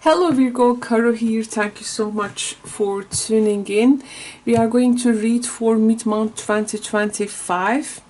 Hello Virgo, Karo here. Thank you so much for tuning in. We are going to read for mid-month 2025,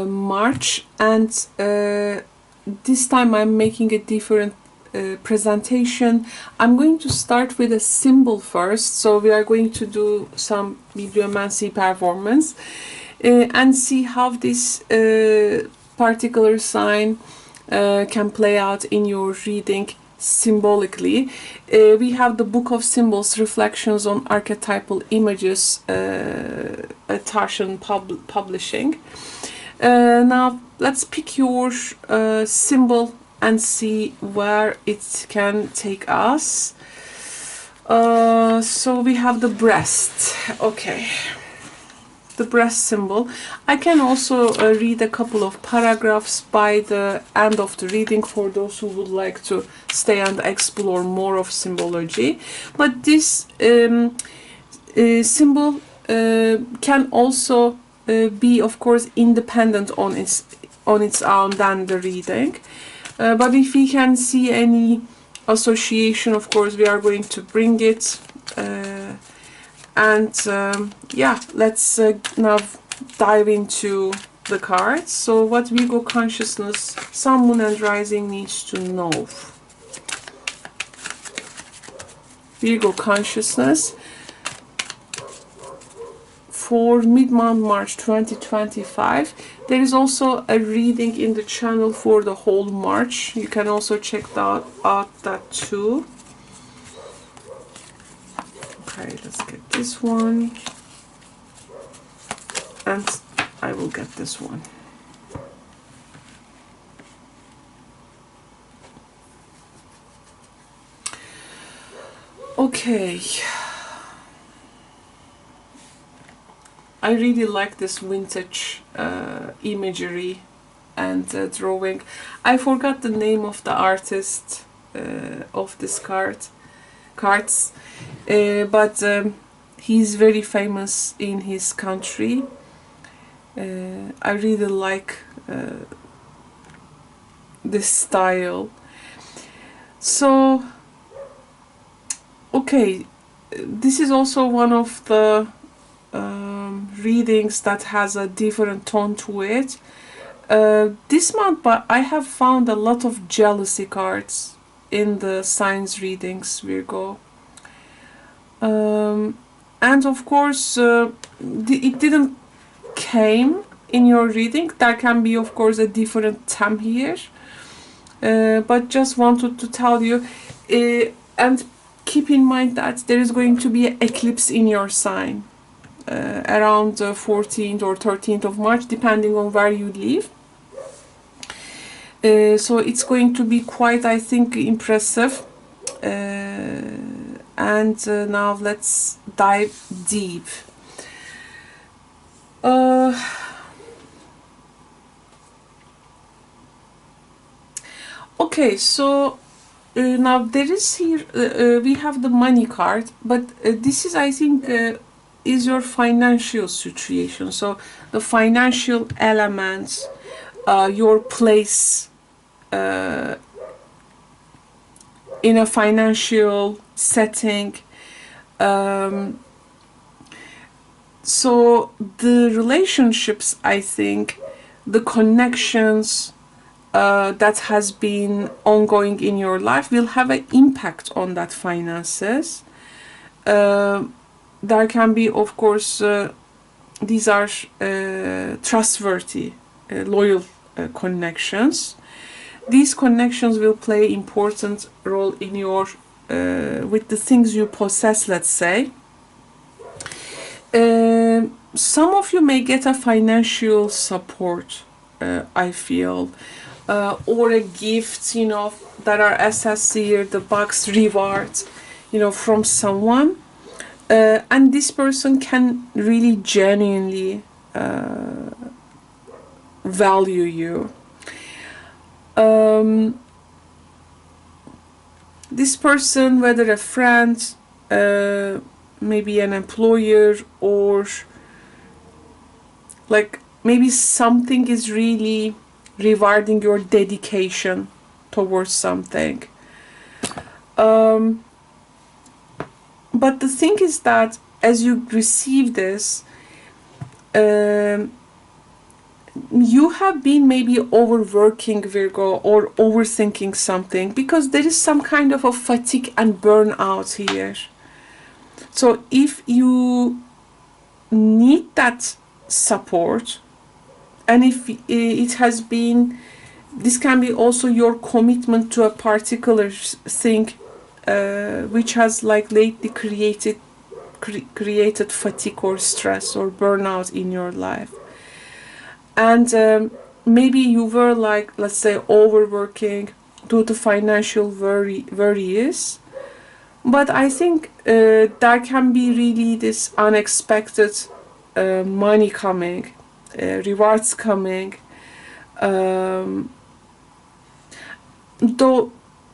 March, and this time I'm making a different presentation. I'm going to start with a symbol first, so we are going to do some bibliomancy performance and see how this particular sign can play out in your reading symbolically. We have the Book of Symbols, Reflections on Archetypal Images, Tarshan Publishing. Now let's pick your symbol and see where it can take us. So we have the breast. Okay, the breast symbol. I can also read a couple of paragraphs by the end of the reading for those who would like to stay and explore more of symbology. But this symbol can also be, of course, independent on its own than the reading. But if we can see any association, of course, we are going to bring it. Yeah, let's now dive into the cards. So what Virgo consciousness, Sun, Moon and Rising needs to know. Virgo consciousness for mid-month March 2025. There is also a reading in the channel for the whole March. You can also check out that too. Okay, let's get this one, and I will get this one. Okay, I really like this vintage imagery and drawing. I forgot the name of the artist of this cards, but he's very famous in his country. I really like this style. So okay, this is also one of the readings that has a different tone to it. This month, but I have found a lot of jealousy cards in the signs readings, Virgo. And of course, it didn't came in your reading. There can be, of course, a different theme here. But just wanted to tell you, and keep in mind that there is going to be an eclipse in your sign around 14th or 13th of March, depending on where you live. So it's going to be quite, I think, impressive. And now let's dive deep. Okay, so now there is here, we have the money card, but this is, I think, is your financial situation. So the financial elements, your place in a financial setting. So the relationships, I think, the connections that has been ongoing in your life will have an impact on that finances. There can be, of course, these are trustworthy, loyal connections. These connections will play important role in your with the things you possess, let's say. Some of you may get a financial support, I feel, or a gift, you know, that are assessed here, the box rewards, you know, from someone. And this person can really genuinely value you. This person, whether a friend, maybe an employer, or like maybe something is really rewarding your dedication towards something. But the thing is that as you receive this, you have been maybe overworking, Virgo, or overthinking something, because there is some kind of a fatigue and burnout here. So if you need that support, and if it has been, this can be also your commitment to a particular thing, which has like lately created fatigue or stress or burnout in your life. And maybe you were like, let's say, overworking due to financial worries. But I think there can be really this unexpected money coming, rewards coming. Though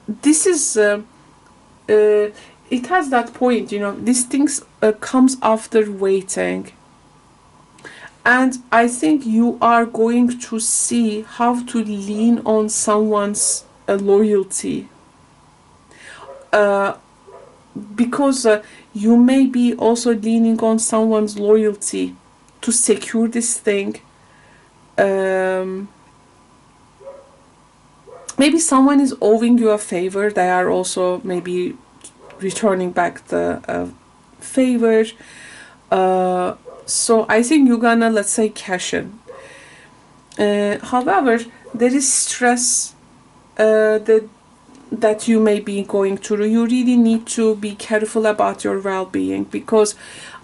this is, it has that point, you know, these things comes after waiting. And I think you are going to see how to lean on someone's loyalty. Because you may be also leaning on someone's loyalty to secure this thing. Maybe someone is owing you a favor. They are also maybe returning back the favor. So I think you're gonna, let's say, cash in. However, there is stress that you may be going through. You really need to be careful about your well-being, because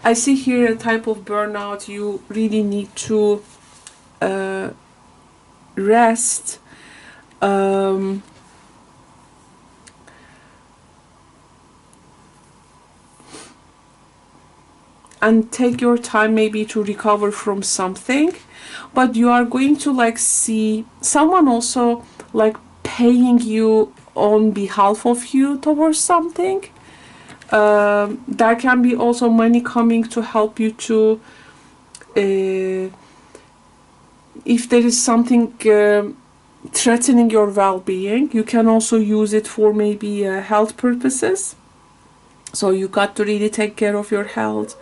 I see here a type of burnout. You really need to rest. And take your time maybe to recover from something. But you are going to like see someone also like paying you on behalf of you towards something. There can be also money coming to help you to, if there is something threatening your well-being, you can also use it for maybe health purposes. So you got to really take care of your health,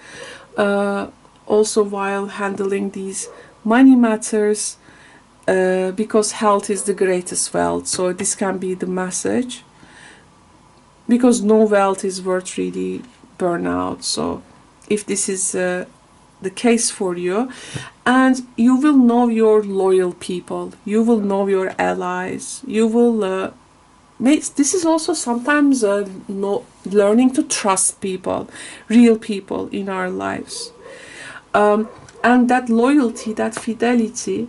also while handling these money matters, because health is the greatest wealth. So this can be the message, because no wealth is worth really burnout. So if this is the case for you, and you will know your loyal people, you will know your allies, you will this is also sometimes learning to trust people, real people in our lives. And that loyalty, that fidelity,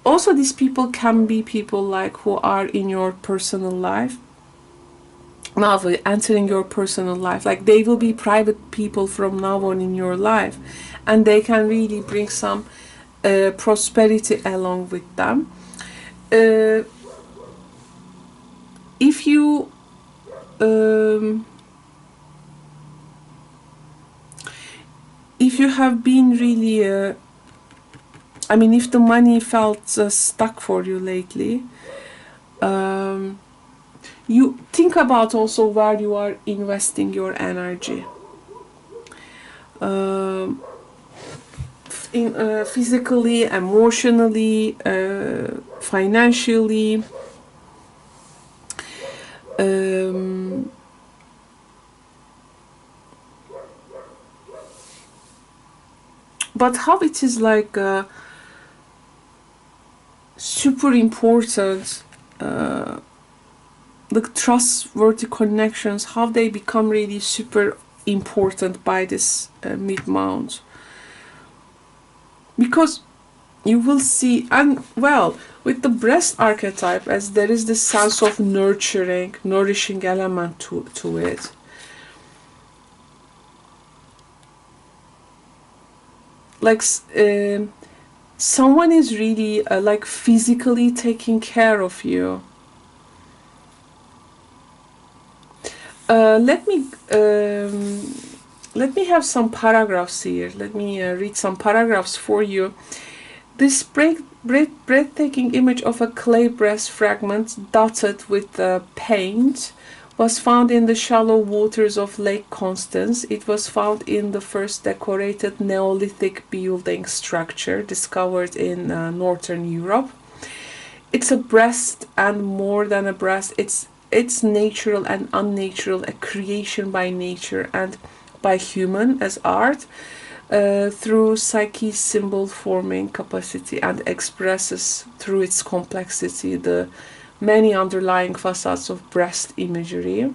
also these people can be people like who are in your personal life. Now entering your personal life, like they will be private people from now on in your life, and they can really bring some prosperity along with them. If you have been really I mean, if the money felt stuck for you lately, you think about also where you are investing your energy, in physically, emotionally, financially. But how it is like super important, the trustworthy connections, how they become really super important by this mid-month. Because you will see, and well, with the breast archetype, as there is this sense of nurturing, nourishing element to it. Like someone is really like physically taking care of you. Let me have some paragraphs here. Let me read some paragraphs for you. This breathtaking image of a clay breast fragment dotted with paint was found in the shallow waters of Lake Constance. It was found in the first decorated Neolithic building structure discovered in Northern Europe. It's a breast, and more than a breast, it's natural and unnatural, a creation by nature and by human as art, through psyche's symbol forming capacity, and expresses through its complexity the many underlying facets of breast imagery.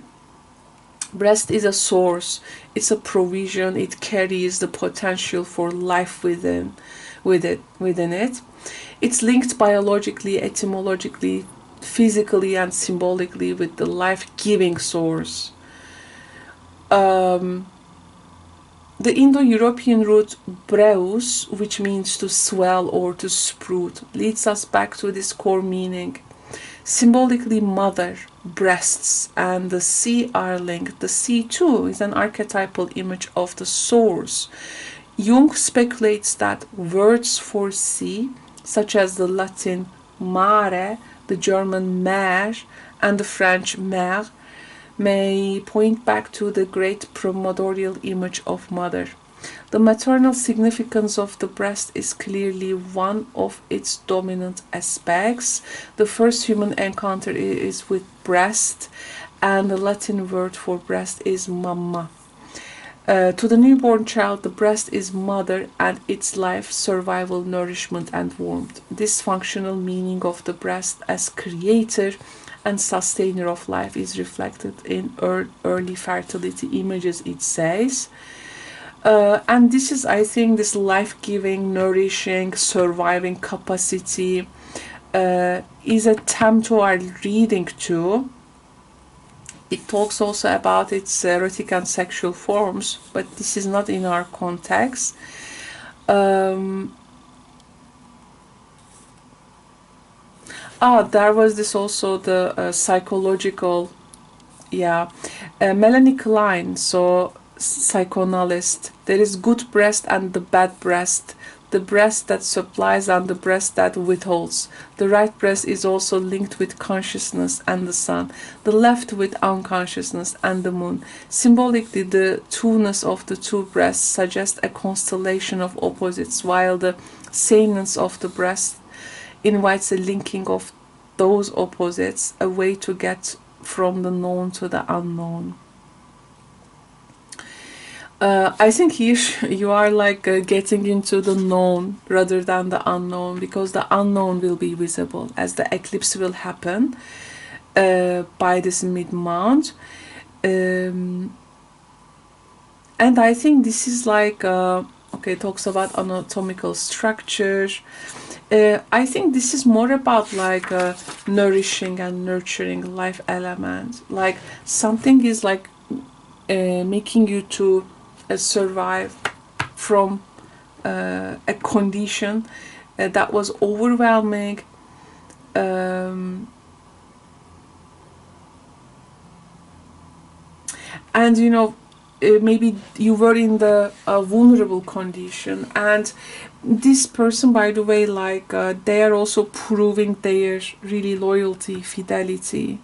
Breast is a source, it's a provision, it carries the potential for life within it. It's linked biologically, etymologically, physically, and symbolically with the life-giving source. The Indo-European root breus, which means to swell or to sprout, leads us back to this core meaning. Symbolically, mother, breasts, and the sea are linked. The sea too is an archetypal image of the source. Jung speculates that words for sea, such as the Latin mare, the German Meer, and the French mer, may point back to the great primordial image of mother. The maternal significance of the breast is clearly one of its dominant aspects. The first human encounter is with breast, and the Latin word for breast is mamma. To the newborn child, the breast is mother and its life, survival, nourishment, and warmth. This functional meaning of the breast as creator and sustainer of life is reflected in early fertility images, it says. And this is, I think, this life-giving, nourishing, surviving capacity is a theme to our reading too. It talks also about its erotic and sexual forms, but this is not in our context. There was this also, the psychological, Melanie Klein, so psychoanalyst. There is good breast and the bad breast, the breast that supplies and the breast that withholds. The right breast is also linked with consciousness and the sun, the left with unconsciousness and the moon. Symbolically, the two-ness of the two breasts suggests a constellation of opposites, while the sameness of the breast invites a linking of those opposites, a way to get from the known to the unknown. I think here you are like getting into the known rather than the unknown, because the unknown will be visible as the eclipse will happen by this mid-month. And I think this is like, okay, talks about anatomical structure. I think this is more about like nourishing and nurturing life element. Like something is like making you to survive from a condition that was overwhelming, and you know, maybe you were in the vulnerable condition, and this person, by the way, like they are also proving their really loyalty, fidelity.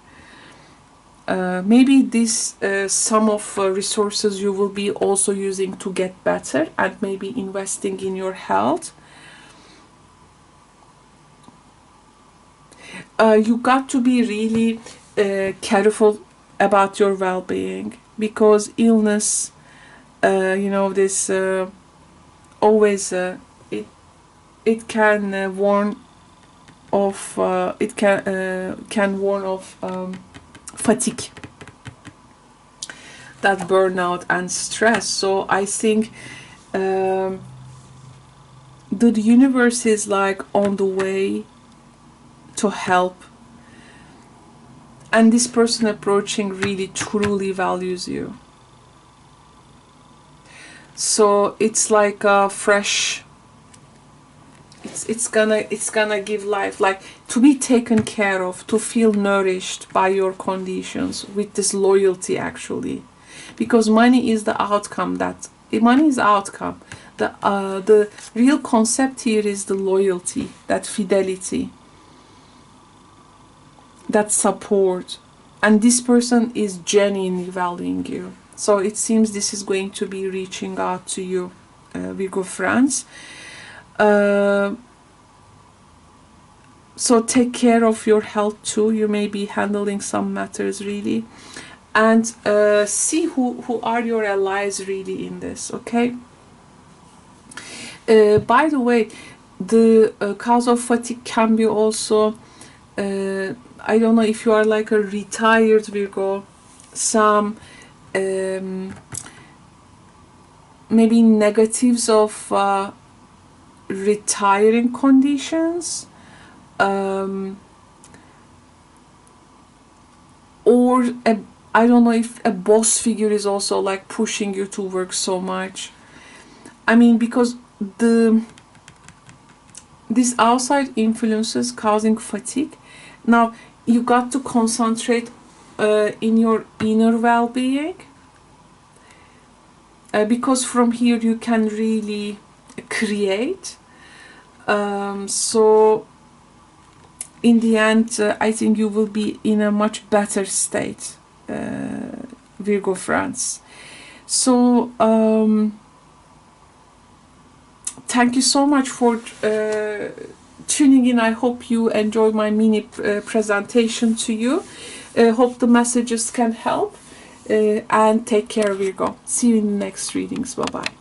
Maybe this sum of resources you will be also using to get better, and maybe investing in your health. You got to be really careful about your well-being, because illness, you know, this always it can warn of warn of fatigue, that burnout and stress. So I think the universe is like on the way to help, and this person approaching really truly values you. So it's like a fresh, it's gonna give life, like to be taken care of, to feel nourished by your conditions with this loyalty, actually, because money is the outcome. That money is outcome. the real concept here is the loyalty, that fidelity, that support, and this person is genuinely valuing you. So it seems this is going to be reaching out to you, Virgo friends. So take care of your health too. You may be handling some matters really, and see who are your allies really in this, okay? By the way, the cause of fatigue can be also, I don't know if you are like a retired Virgo, some maybe negatives of retiring conditions, or I don't know if a boss figure is also like pushing you to work so much. I mean, because these outside influences causing fatigue. Now you got to concentrate in your inner well-being, because from here you can really create. So in the end, I think you will be in a much better state, Virgo friends. So thank you so much for tuning in. I hope you enjoyed my mini presentation to you. Hope the messages can help, and take care, Virgo. See you in the next readings. Bye bye.